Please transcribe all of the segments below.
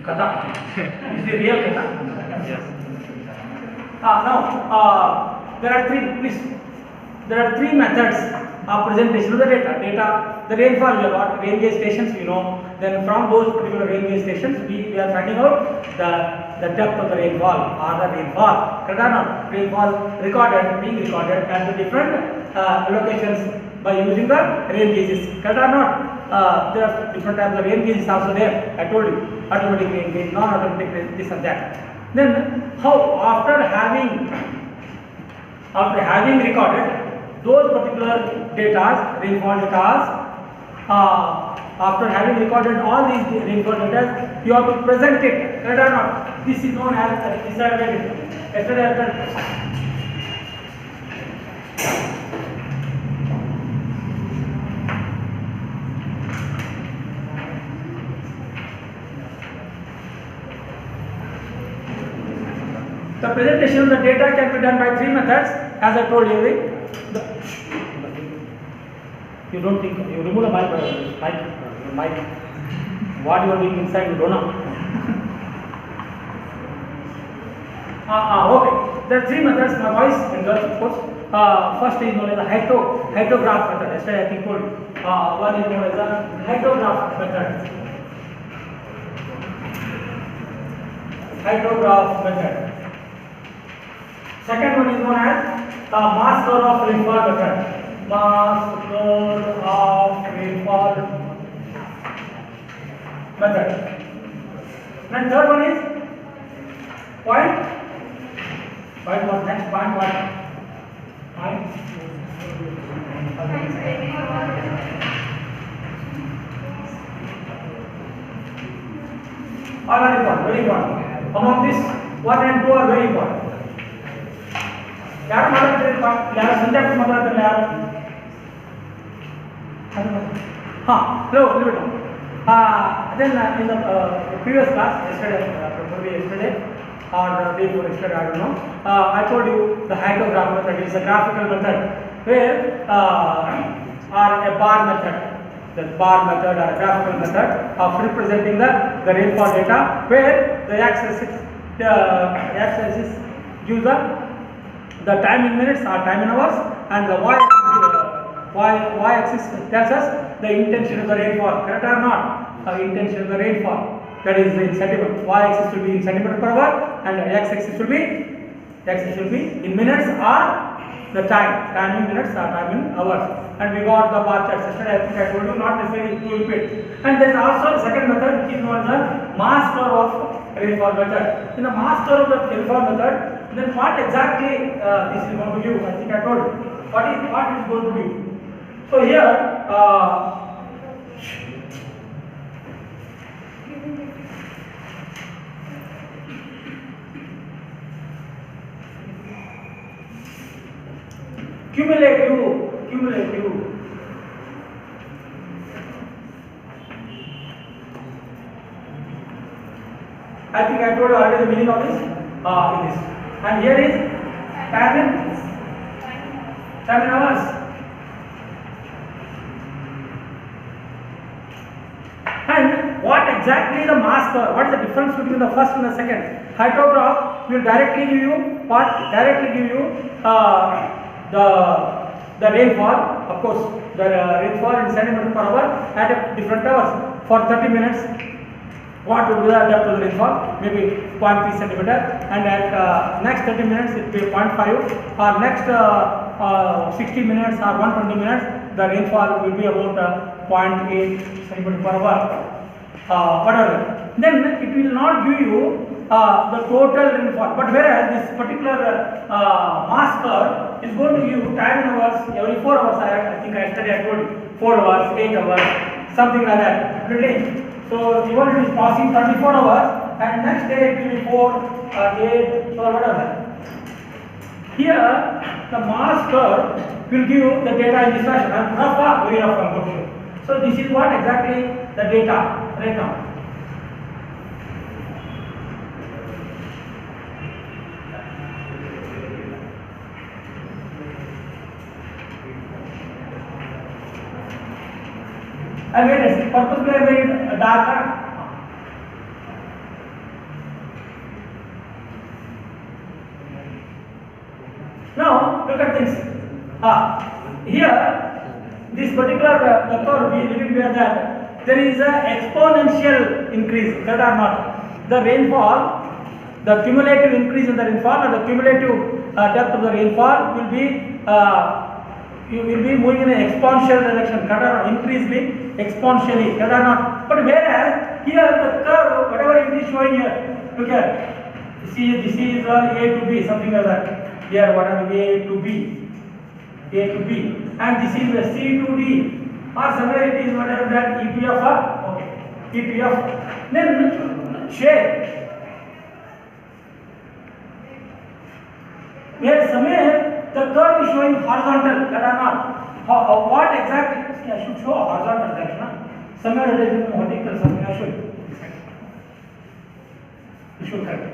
Katha. It's the real Katha. Yes. Now, there are three methods of presentation of the data. The rainfall, we have got rain gauge stations, you know. Then from those particular rain gauge stations, we are finding out the depth of the rainfall or the rainfall. Correct or not? Rainfall being recorded at the different locations by using the rain gauges. Correct or not? There are different types of rain gauges also there. I told you, automatic rain gauge, non-automatic rain, this and that. Then how after having recorded those particular data, rainfall data, after having recorded all these rainfall data, you have to present it. Correct or not? This is known as disaggregation. The presentation of the data can be done by three methods, as I told you. You don't think, you remove the mic. What you are doing inside, you don't know. Okay. There are three methods, my voice and girls, of course. First is known as the hydrograph method. Yesterday I think told you. One is known as the hydrograph method. Hydrograph method. Second one is known as mass curve of rainfall method. Mass curve of rainfall method. And third one is point what? Next point what? Point. All are important, very important. Among this, 1 and 2 are very important. ಯಾರು ಮಾತಾಡ್ತಾರೆ ಯಾರು ಸಂಜೆ ಮಾತಾಡ್ತಾರೆ ಯಾರು hello then in the previous class yesterday or the day before yesterday, I don't know, I told you the hydrograph method is a graphical method where or a bar method, the bar method or a graphical method of representing the rainfall data where the x-axis gives the time in minutes or time in hours, and the y-axis tells us the intensity of the rainfall. Correct or not? Intensity of the rainfall, that is in centimeter. Y-axis will be in centimeter per hour, and x-axis will be in minutes or the time in minutes or time in hours. And we got the bar charts yesterday. I think I told you, not necessarily to repeat. And then also the second method, which is known as the mass curve of rainfall method. In the mass curve of the rainfall method, then what exactly this is going to give? I think I told you. What is going to give? So here, cumulative. I think I told you already the meaning of this. In this, and here is time in hours. And what exactly the mass curve? What is the difference between the first and the second? Hydrograph will directly give you the rainfall. Of course, the rainfall in centimeter per hour at different hours. For 30 minutes, what will be the depth of the rainfall? Maybe 0.3 centimeter, and at next 30 minutes it will be 0.5, or next 60 minutes or 120 minutes the rainfall will be about 0.8 centimeter per hour. Whatever. Then it will not give you the total rainfall, but whereas this particular mass curve is going to give you time in hours every 4 hours. I think yesterday I told you 4 hours, 8 hours, something like that. Really? So even it is passing 24 hours, and next day it will be 4, 8, so whatever. Here the mass curve will give the data in this fashion. Very rough I'm going to show. So this is what exactly the data right now. I made it, purposely I made it darker. look at this. Here, this particular the curve we living where that there is a exponential increase. That or not? The rainfall, the cumulative increase in the rainfall or the cumulative depth of the rainfall will be you will be moving in an exponential direction. That or not? Increasing exponentially. That or not? But whereas here the curve, whatever it is showing here, look at. See, this is A to B, something like that. Here, whatever A to B, and this is the C to D, or somewhere it is whatever that E to F. Okay, E to F. Then shade. Where somewhere the curve is showing horizontal. That are not. What exactly? See, I should show horizontal direction. Somewhere it is vertical. Something I should. You should correct.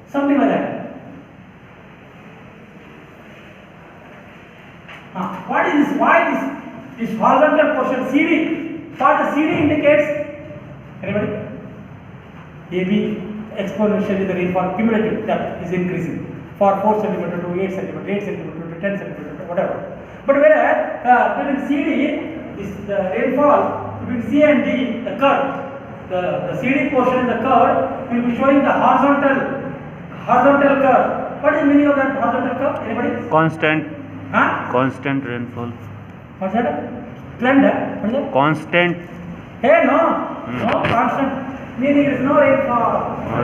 Something like that. What is this? Why this horizontal portion CD? For the CD indicates anybody? AB exponentially the rainfall cumulative depth is increasing for 4 cm to 8 cm, 8 cm to 10 cm, whatever. But whereas during CD, the rainfall between C and D, the curve, the CD portion in the curve will be showing the horizontal curve. What is the meaning of that horizontal curve? Anybody? Constant. Constant rainfall. What's that? Trend? What is that? Constant. Hey, no, constant. Meaning there is no rainfall. No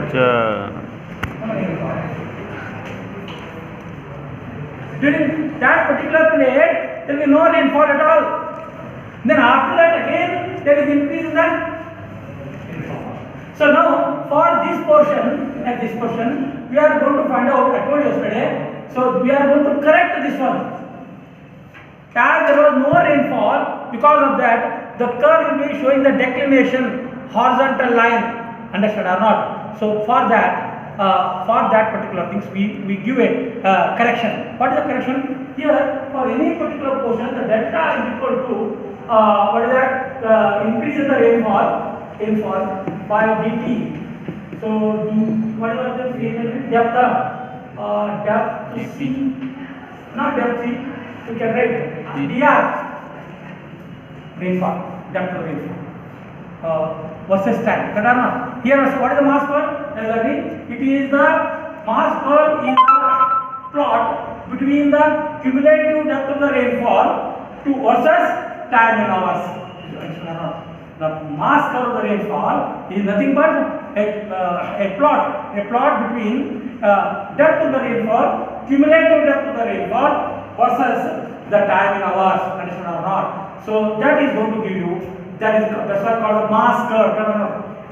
rainfall. During that particular period, there will be no rainfall at all. Then after that again, there is increase in that rainfall. So now, for this portion, at this portion, we are going to find out, I told you yesterday, so we are going to correct this one. As there was no rainfall, because of that, the curve will be showing the declination, horizontal line, understood or not? So for that particular things, we give a correction. What is the correction? Here, for any particular portion, the delta is equal to, what is that? Increase in the rainfall by dt. So, what is the depth C, not depth C, you can write dr, rainfall, depth of rainfall versus time. That are not. Here also, what is the mass curve? Exactly, it is the mass curve is the plot between the cumulative depth of the rainfall to versus time in hours. The mass curve of the rainfall is nothing but a plot between depth of the rainfall, cumulative depth of the rainfall versus the time in hours, understood or not? So that is going to give you, that's why called the mass curve.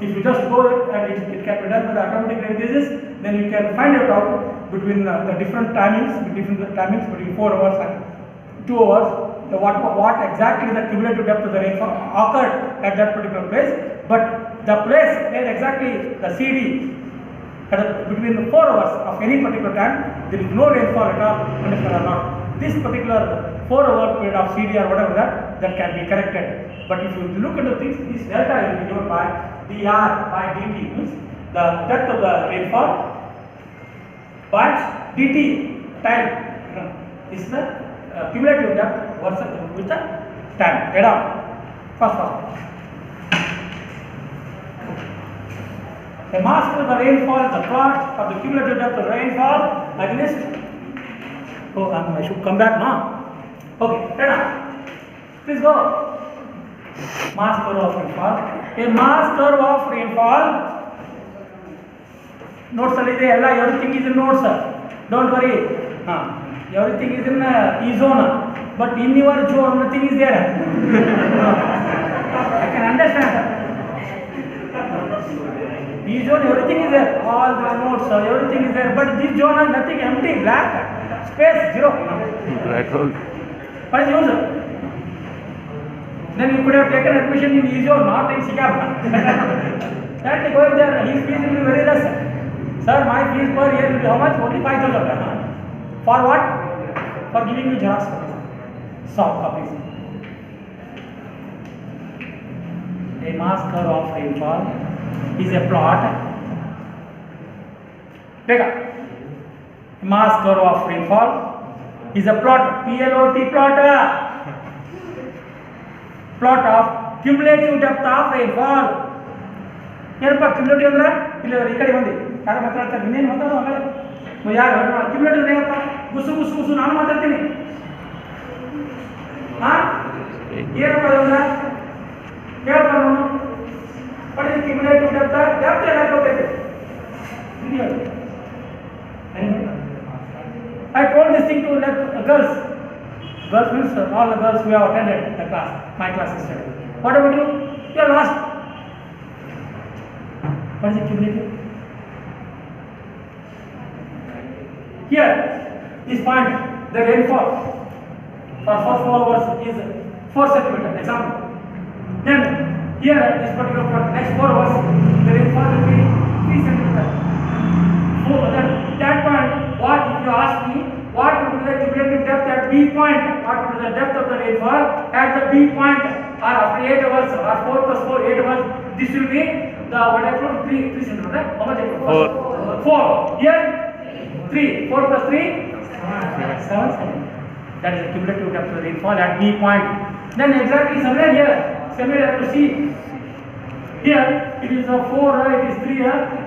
If you just go and it can be done with the automatic rate basis, then you can find it out between the different timings between 4 hours and 2 hours. What exactly the cumulative depth of the rainfall occurred at that particular place, but the place where exactly the CD between 4 hours of any particular time, there is no rainfall at all, understand or not? This particular 4-hour period of CD or whatever that can be corrected. But if you look into things, this delta will be given by dr by dt, means the depth of the rainfall, but dt time is the cumulative depth versus with the time. Get out. First. A mass of the rainfall is the plot of the cumulative depth of rainfall against. Oh, I should come back now. Okay, get out. Please go. Mass curve of rainfall. A mass curve of rainfall. Notes everything is in notes. Don't worry. Everything is in E-zone, but in your zone nothing is there. I can understand. E-zone everything is there, all the notes, everything is there, but this zone has nothing, empty, black, space, zero. Black hole. What is the use? Then you could have taken admission in E-zone, not in Sikap. That going there, his fees will be very less. Sir, my fees per year will be how much? Only 5,000. For what? For giving you xerox copies, soft copies. A mass curve of rainfall is a plot. Take a mass curve of rainfall is a plot, PLOT plot. Plot of cumulative depth of rainfall. ಏನಪ್ಪ cumulative ಅಂದ್ರೆ ಇಲ್ಲಿ ಈ ಕಡೆ ಬಂದು ಯಾರು ಮಾತಾಡ್ತಾರೆ ಇನ್ನೇನು ಮಾತಾಡೋ ಮಗಳೇ ಯಾರು ಕ್ಯುಮ್ಯುಲೇಟಿವ್ ಏನಪ್ಪ ಗುಸು ಗುಸು ಗುಸು ನಾನು ಮಾತಾಡ್ತೀನಿ ಹಾಂ ಏನಪ್ಪ ಅಂದ್ರೆ ಹೇಳ್ಪ ನಾನು ಪಡೆದ ಕ್ಯುಮ್ಯುಲೇಟಿವ್ ಡೆಪ್ತ್ ಎಲ್ಲ ಗೊತ್ತೈತೆ I told this thing to girls. Girls means all the girls who have attended the class, my class yesterday. What about you? You are lost. What is the cumulative? Here, this point, the rainfall for first 4 hours is 4 centimeter. Example. Then here, this particular point, next 4 hours, the rainfall will be 3 centimeter. So then that point, what if you ask me, what would be the cumulative depth at B point? What would be the depth of the rainfall at the B point? Or after 8 hours, or 4 plus 4, 8 hours, this will be the what I told 3 centimeter, right? How much I told? 4. Here, 3. 4 plus 3? 7 centimeter. That is the cumulative depth of the rainfall at B point. Then exactly somewhere here, somewhere you have to see. Here, it is a 4, it is 3,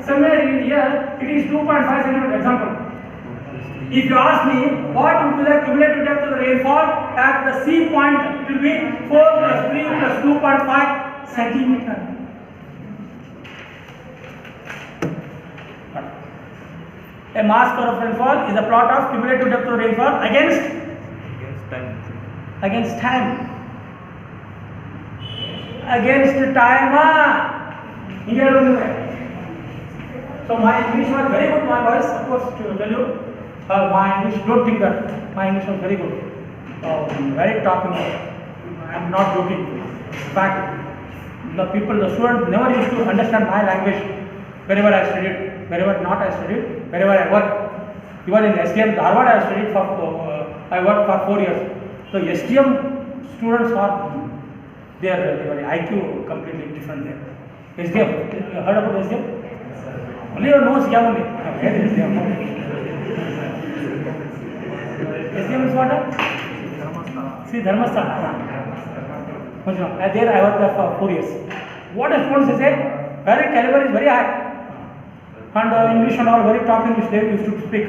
somewhere in here, it is 2.5 centimeter. Example. If you ask me what would be the cumulative depth of the rainfall at the C point, it will be 4 plus 3 plus 2.5 centimeter. A mass curve of rainfall is a plot of cumulative depth of rainfall against time. Against time. Against time. So my English was very good. My voice, of course, to tell you. My English, don't think that my English was very good. Very talking. I am not joking. In fact, the students never used to understand my language wherever I studied, wherever not I studied, wherever I worked. Even in STM, Harvard I studied for, I worked for 4 years. So STM students are, their IQ completely different there. STM, you heard about STM? Only your nose, yeah, only. Where is STM? STM is what? See, Dharmasthala. There I worked there for 4 years. What the students say? Very caliber is very high. And English and all, very top English they used to speak.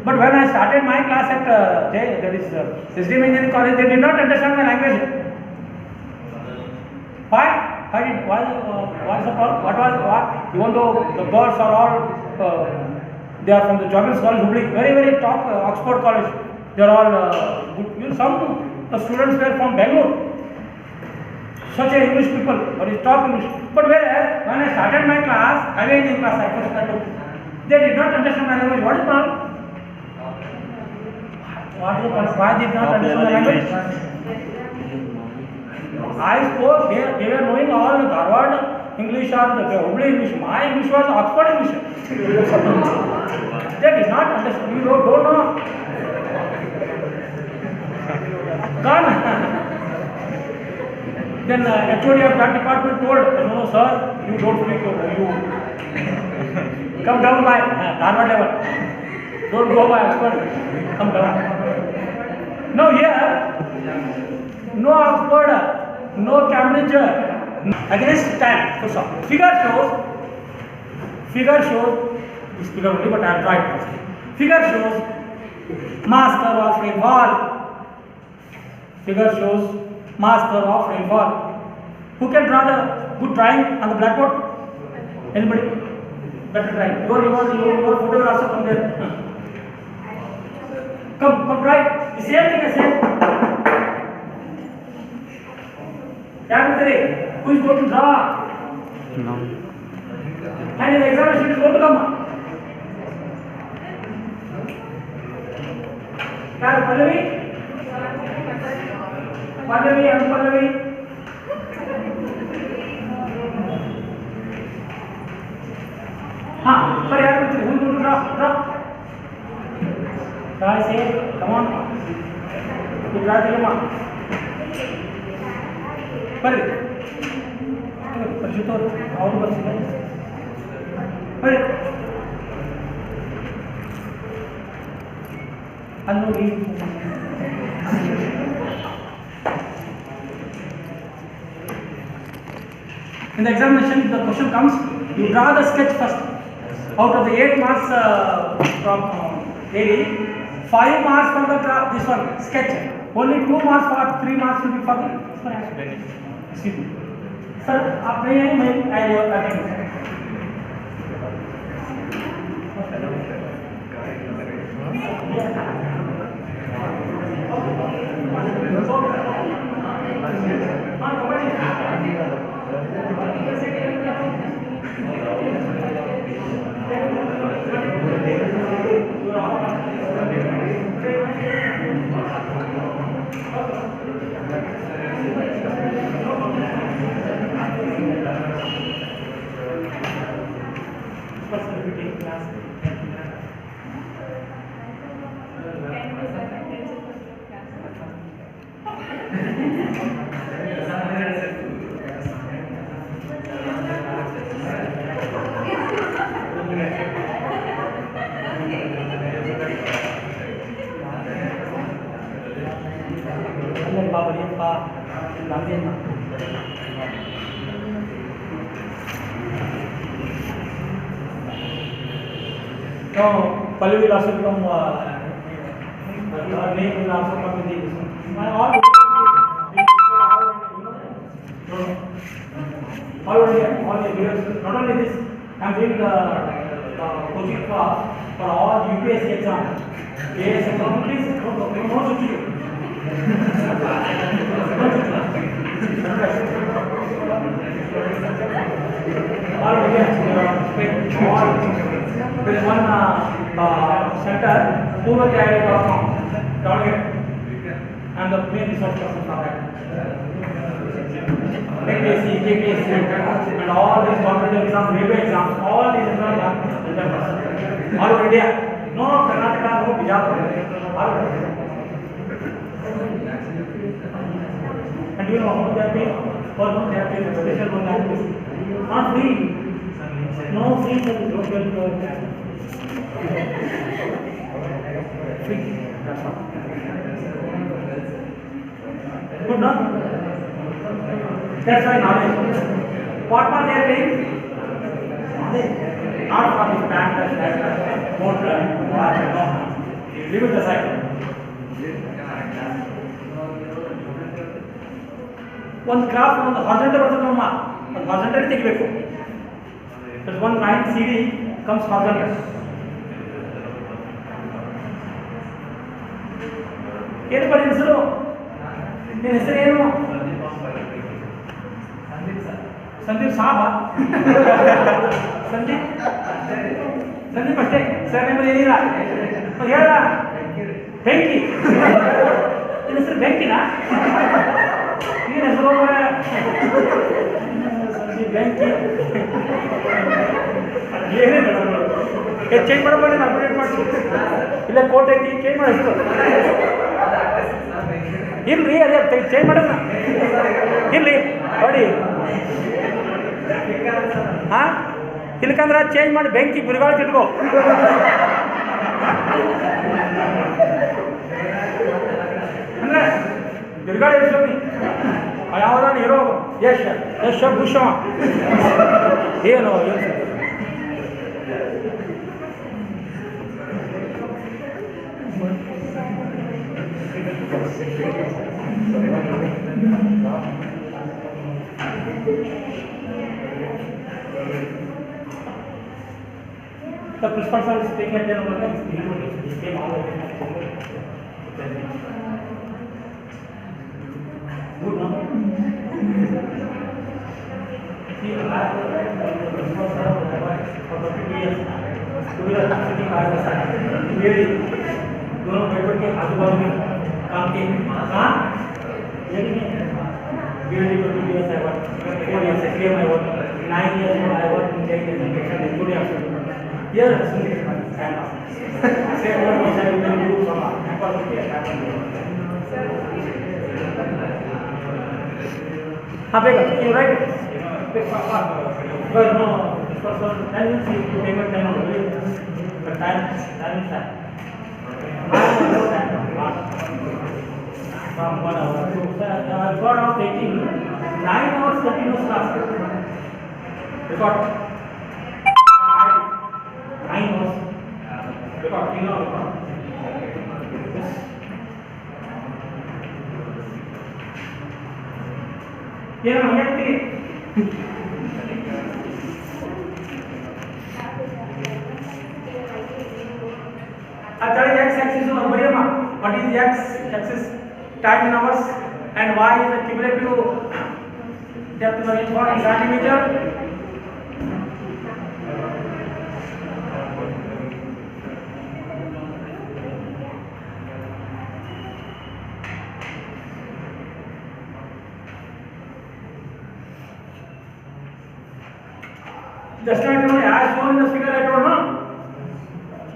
But when I started my class at that is SDM Engineering College, they did not understand my language. Why? Why is the problem? What? Even though the girls are all, they are from the Joggins College, very, very top Oxford College. They are all good. Some students were from Bangalore. Such a English people, very top English. But whereas when I started my class, again in class I took, they did not understand my language. What is the problem? What is the problem? Why did not understand my language? I spoke, they were knowing all the Harvard English or the Hubli English. My English was Oxford English. They did not understand. You don't know. Gone. Then HOD of that department told, no sir, you don't speak, you come down by Harvard level. Don't go by Oxford. Come down. Now here, no Oxford, no Cambridge, against time. So figure shows, this figure only, but I have tried. Figure shows mass curve of rainfall. Figure shows mass curve of rainfall. Who can draw the good drawing on the blackboard? Anybody? Better drawing. Your photo will also come there. Come right. The same thing as same. Who is going to draw? No. And in the examination is going to come. Pallavi and Pallavi. Sorry, who is going to draw? Try, say, come on. You draw the Yama. Hurry. Hurry. Hurry. In the examination, the question comes, you draw the sketch first. Out of the 8 marks from AD, 5 marks for the this one sketch. Only 2 marks or 3 marks will be for the excuse me. Sir, आप नहीं आए मैं No, Pallavi will also become name will also come in this one. All the videos, not only this, I am doing the coaching class for all UPSC exam. AS exam, please don't switch it. All videos, there is one center, poovercarrier.com, down here, and the main resource person for that. KPSC, and all these competitive exams, railway exams, all these exams are all over India. No Karnataka, no Bijapur, all over India. And you know how much they are paying? For no, they are paying a special one like this. Not free. No free service, don't get free. That's all. Good, no? That's why knowledge. What are they paying? Not for the bank, motor, watch, no. Leave it aside. One graph on the horizontal bರ್ತದಮ್ಮ ಅದು horizontal ತೆಗಿಬೇಕು. Because one line CD comes horizontal. ಏನು ಬರೀ ಹೆಸರು? ನಿನ್ನ ಹೆಸರು ಏನು? ಸಂದೀಪ್ ಸಾಬ ಸಂದೀಪ್ ಅಷ್ಟೇ sir ನಿಮ್ಮದು ಏನಿಲ್ಲ ಹೇಳ ಬೆಂಕಿ ನಿನ್ನ ಹೆಸರು ಬೆಂಕಿನಾ ಏನು ಹೆಸರು ಸಂದೀಪ್ ಬೆಂಕಿ ಏನೇನು ಚೇಂಜ್ ಮಾಡಬೇಡಿ ನಾನು ಅಪ್ಡೇಟ್ ಮಾಡ್ತೀನಿ ಇಲ್ಲ ಕೋಟ್ ಐತಿ ಚೇಂಜ್ ಮಾಡಿ ಹೆಸರು ಇಲ್ರಿ ಅದೇ ಚೇಂಜ್ ಮಾಡೋಣ ಇರ್ಲಿ ನೋಡಿ ಹಾಂ ಇಲ್ಕಂದ್ರೆ ಚೇಂಜ್ ಮಾಡಿ ಬೆಂಕಿ ಬಿರುಗಾಳಿ ತಿಟ್ಕೋ ಅಂದ್ರೆ ಬಿರುಗಾಳಿ ಇರ್ಸೋನಿ ಯಾವ್ದಾನ ಹೀರೋ ಯಶ ಭೂಷಣ ಏನು The principal sir is taking care of the he came all the way. Good, no? See, I have the principal sir for the 50 years. To be the sitting by the side. Really, दोनों paper के आजू बाजू में काम के हाँ ये नहीं really for 2 years I worked 4 years I came I worked 9 years I worked in Jain education in Pune actually. Here, stand up. Say what was I will do from campus to campus. You write it. Well, no, for then you see you take a time only. But time is time. From 1 hour. So I got off taking 9 hours continuous class. Record. 9 hours. Record. Record. Here I get 3. That is x-axis of Bayama. What is the x-axis? Time in hours, and y is the cumulative depth of the rainfall in centimeter. Just now I told you as shown in the figure. I told no.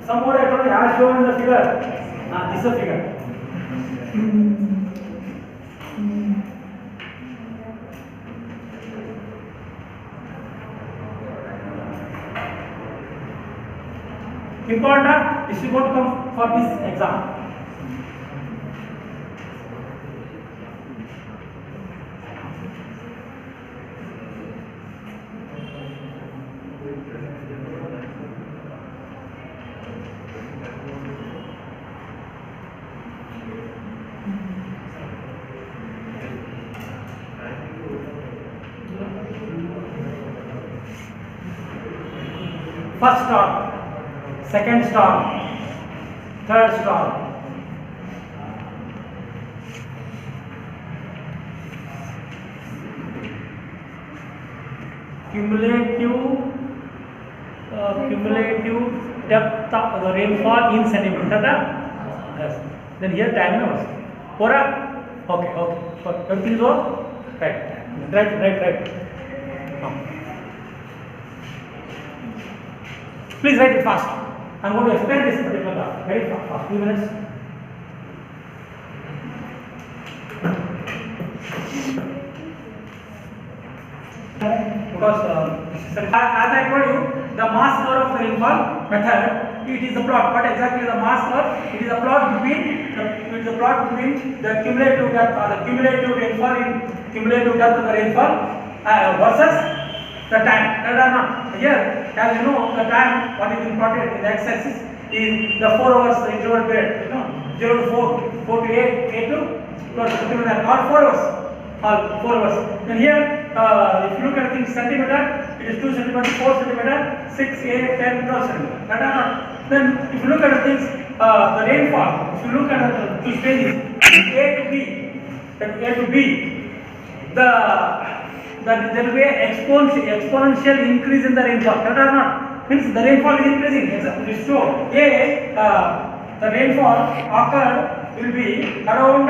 Some more I told you as shown in the figure. This is the figure. Important. This is going to come for this exam. First storm, second storm, third storm. Cumulative depth of the rainfall in centimeter. Yes. Then here time in hours. Pora? Okay. Everything is all right. Please write it fast. I am going to explain this particular graph very fast. 2 minutes. Because as I told you, the mass curve of the rainfall method, it is a plot. What exactly is the mass curve? It is a plot between the cumulative depth or the cumulative rainfall in cumulative depth of the rainfall versus the time. Here, as you know, the time what is important in the x-axis is the 4 hours interval period. 0 to 4, 4 to 8 to 12, all 4 hours. Then here, if you look at things centimeter, it is 2 centimeter, 4 centimeter, 6, 8, 10, 12 centimeter. Then if you look at things, the rainfall, if you look at the two stages, A to B, there will be exponential increase in the rainfall. Correct or not? Means the rainfall is increasing. So the rainfall will be around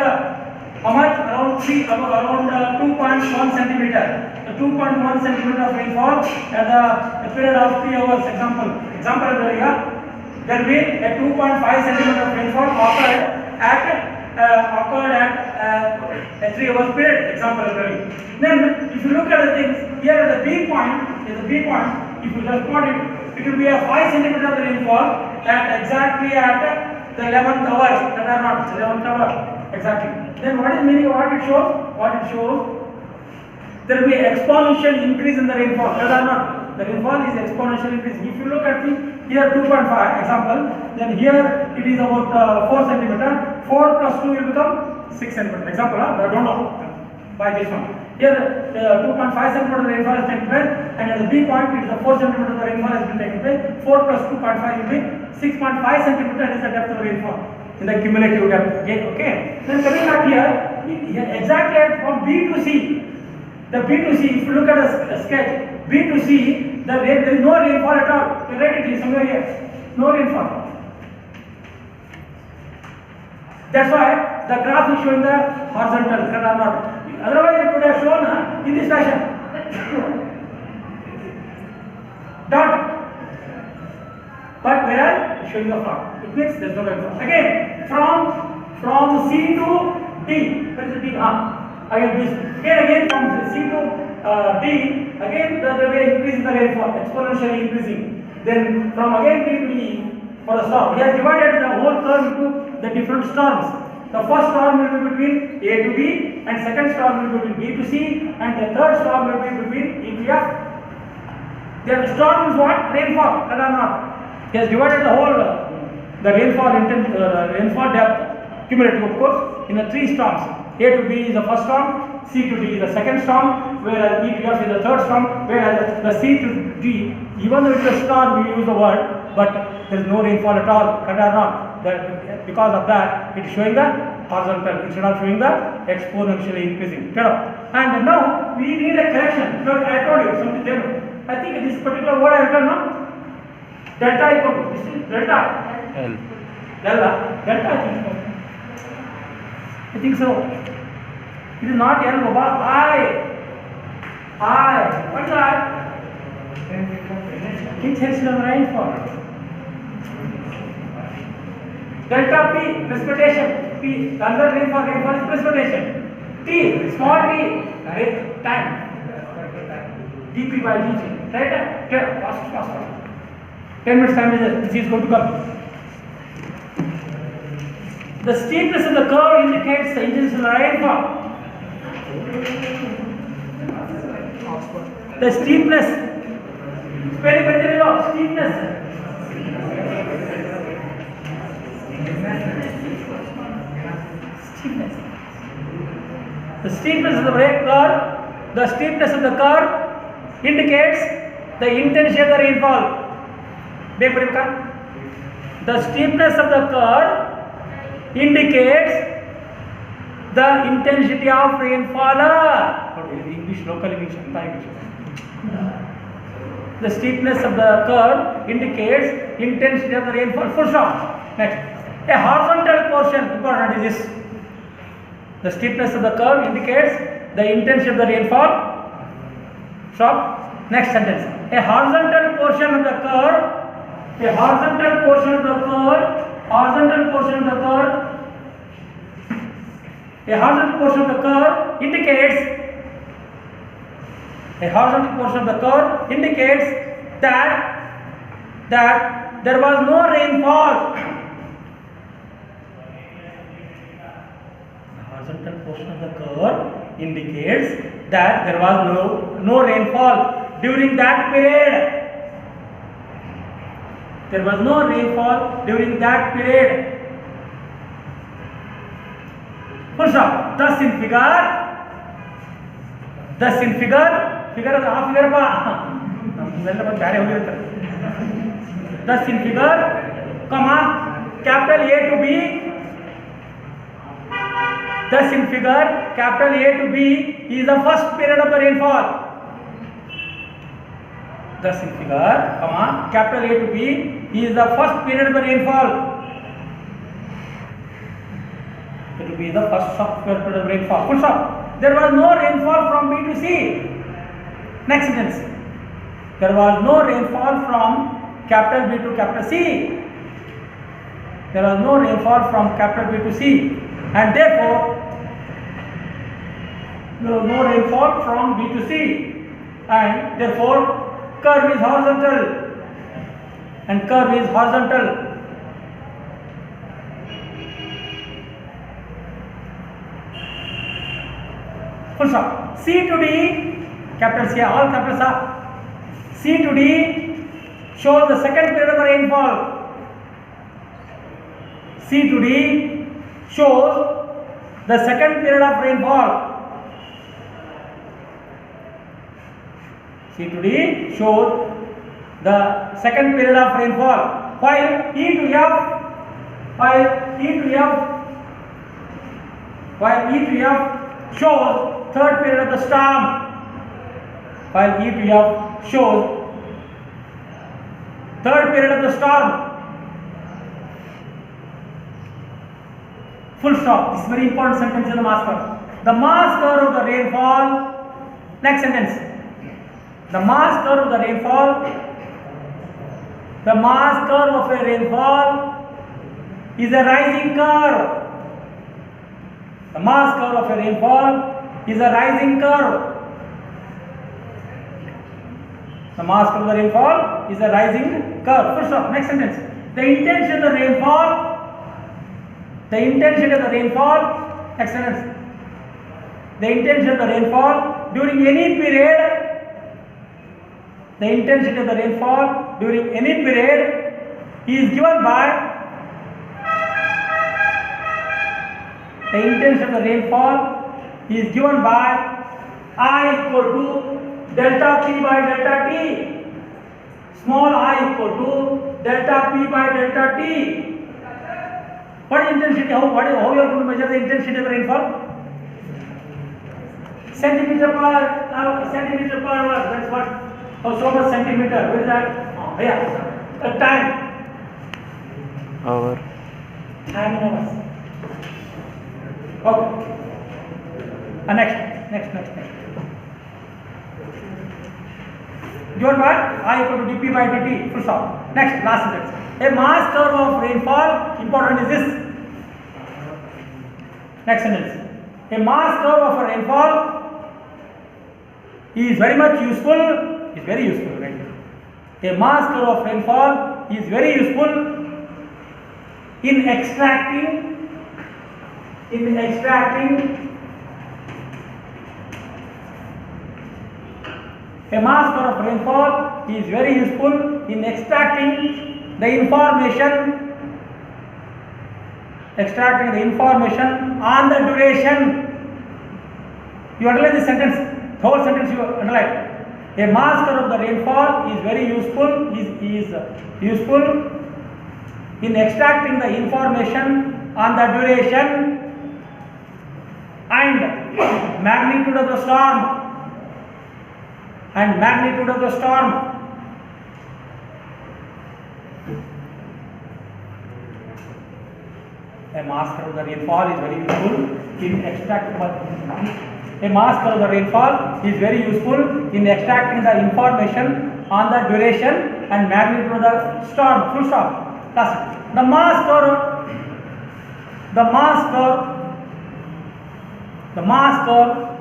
how much? Around 2.1 centimeter. The 2.1 centimeter of rainfall at the period of 3 hours. Example there will be a 2.5 centimeter of rainfall occurred at a 3 hours period. Then if you look at the things here at the B point, if you just plot it will be a 5 centimeter of rainfall at exactly at the 11th hour. 11th hour. Exactly. Then what is meaning of what it shows? There will be exponential increase in the rainfall. The rainfall is exponential increase. If you look at here 2.5 example, then here it is about 4 centimeter. 4 plus 2 will become 6 centimeter. Example, I don't know by this one. Here 2.5 centimeter rainfall is taken place, and at the B point it is a 4 centimeter rainfall has been taken place. 4 plus 2.5 will be 6.5 centimeter is the depth of rainfall in the cumulative depth. Okay. Then coming back here exactly from B to C. The B to C, if you look at the sketch, B to C, there is no rainfall at all. You write it somewhere here. No rainfall. That's why the graph is showing the horizontal. Otherwise, it would have shown in this fashion. Dot. But where it's showing the plot. It means there is no rainfall. Again, from C to D. Where is the D? Again from C to D, again there will be increase in the rainfall, exponentially increasing. Then from again D to E for the storm. He has divided the whole curve into the different storms. The first storm will be between A to B, and second storm will be between B to C, and the third storm will be between E to F. Their storm is what? Rainfall, that or not. He has divided the whole the rainfall depth cumulative, of course, in the 3 storms. A to B is the first storm, C to D is the second storm, whereas E to F is the third storm, whereas the C to D, even though it is a storm, we use the word, but there is no rainfall at all, correct or not? Because of that, it is showing the horizontal instead of showing the exponentially increasing. And now we need a correction. So I told you something there. I think this particular word I have written, no? Delta equal to this is delta. L. Delta I think so. It is not L, Baba. I. What is that? Intentional rainfall. Delta P, precipitation. P, under rainfall is precipitation. T, small t, time. dP by dt. Right? Fast. 10 minutes time this is going to come. The steepness of the curve indicates the intentional rainfall. The steepness. Very low. Steepness. The steepness of the curve. The steepness of the curve indicates the intensity of the rainfall. The steepness of the curve indicates the intensity of rainfall. English, local English. The steepness of the curve indicates intensity of the rainfall. Full stop. Next, a horizontal portion. Important is this. The steepness of the curve indicates the intensity of the rainfall. Stop. Next sentence. A horizontal portion of the curve. A horizontal portion of the curve. Horizontal portion of the curve. A horizontal portion of the curve indicates. A horizontal portion of the curve indicates that there was no rainfall. The horizontal portion of the curve indicates that there was no rainfall during that period. There was no rainfall during that period. Full stop. Thus in figure Thus in figure, capital A to B. Thus in figure, capital A to B is the first period of the rainfall. Thus in figure, capital A to B is the first period of the rainfall. It will be the first period of rainfall. Full stop. There was no rainfall from B to C. Next sentence. There was no rainfall from capital B to capital C. There was no rainfall from capital B to C. And therefore, there was no rainfall from B to C. And therefore, curve is horizontal. And curve is horizontal. Full stop. C to D, capital C, all capitals are. C to D shows the second period of the rainfall. C to D shows the second period of rainfall. C to D shows the second period of rainfall. While E to F shows third period of the storm. While E to F shows third period of the storm. Full stop. This is very important sentence in the mass curve. The mass curve of the rainfall. Next sentence. The mass curve of the rainfall. The mass curve of a rainfall is a rising curve. The mass curve of a rainfall is a rising curve. The mass curve of the rainfall is a rising curve. Full stop. Next sentence. The intensity of the rainfall. The intensity of the rainfall. Next sentence. The intensity of the rainfall during any period. The intensity of the rainfall during any period is given by the intensity of the rainfall is given by I equal to delta P by delta T. Small I equal to delta P by delta T. What is intensity? How you are going to measure the intensity of the rainfall? Centimeter per hour. That's what. Oh, so much centimeter. Where is that? Oh, yeah. Time. Hour. Time in hours. Okay. Next. Given by I equal to dP by dt. Full stop. Next, last sentence. A mass curve of rainfall. Important is this. Next sentence. A mass curve of a rainfall is very much useful. Is very useful, right? A mass curve of rainfall is very useful in extracting a mass curve of rainfall is very useful in extracting the information on the duration. You underline this sentence, the whole sentence you underline. A mass curve of the rainfall is very useful in extracting the information on the duration and magnitude of the storm. A mass curve of the rainfall is very useful in extracting the information on the duration and magnitude of the storm. Full stop. That's it. The mass curve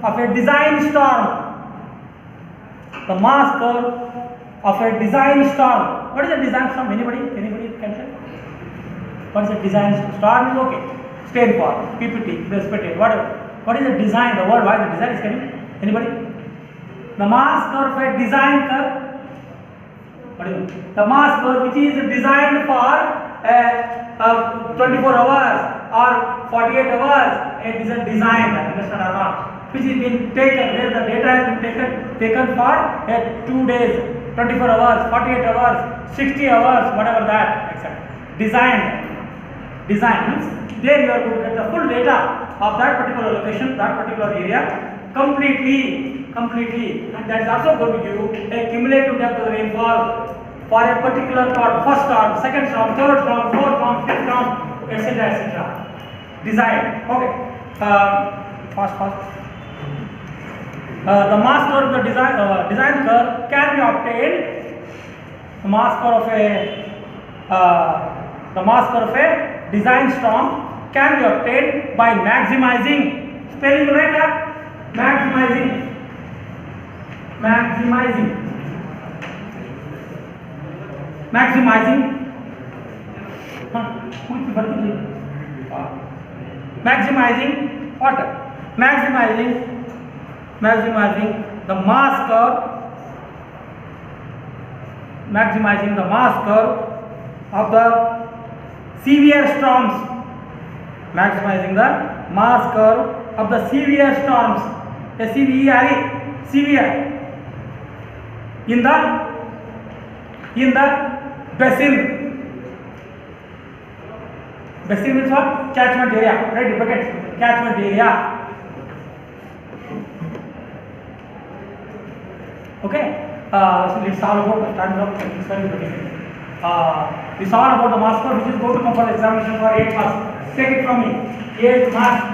of a design storm. What is a design storm? Anybody can say? What is a design storm? Is okay. Stand for PPT, precipitate, whatever. What is the design? The word why the design is coming? Anybody? The mass curve of a design curve. What is it? The mass curve which is designed for 24 hours or 48 hours. It is a design. Understand or not? Which is been taken where the data has been taken for 2 days, 24 hours, 48 hours, 60 hours, whatever that, etc. Design means there you are going to get the full data of that particular location, that particular area completely, and that is also going to give you a cumulative depth of the rainfall for a particular storm, first storm, second storm, third storm, fourth storm, fifth storm, etc. Design. Okay. Fast. The mass curve of the design curve can be obtained. The mass curve of a design storm can be obtained by maximizing. Spelling right up. Maximizing. What? Maximizing the mass curve of the severe storms. Maximizing the mass curve of the severe storms. Severe in the basin. Basin means what? Catchment area, right? Bucket. Catchment area. Okay. So it's all about the standard of this one. It's all about the mass curve which is going to come for the examination for 8 marks. Take it from me. 8 marks.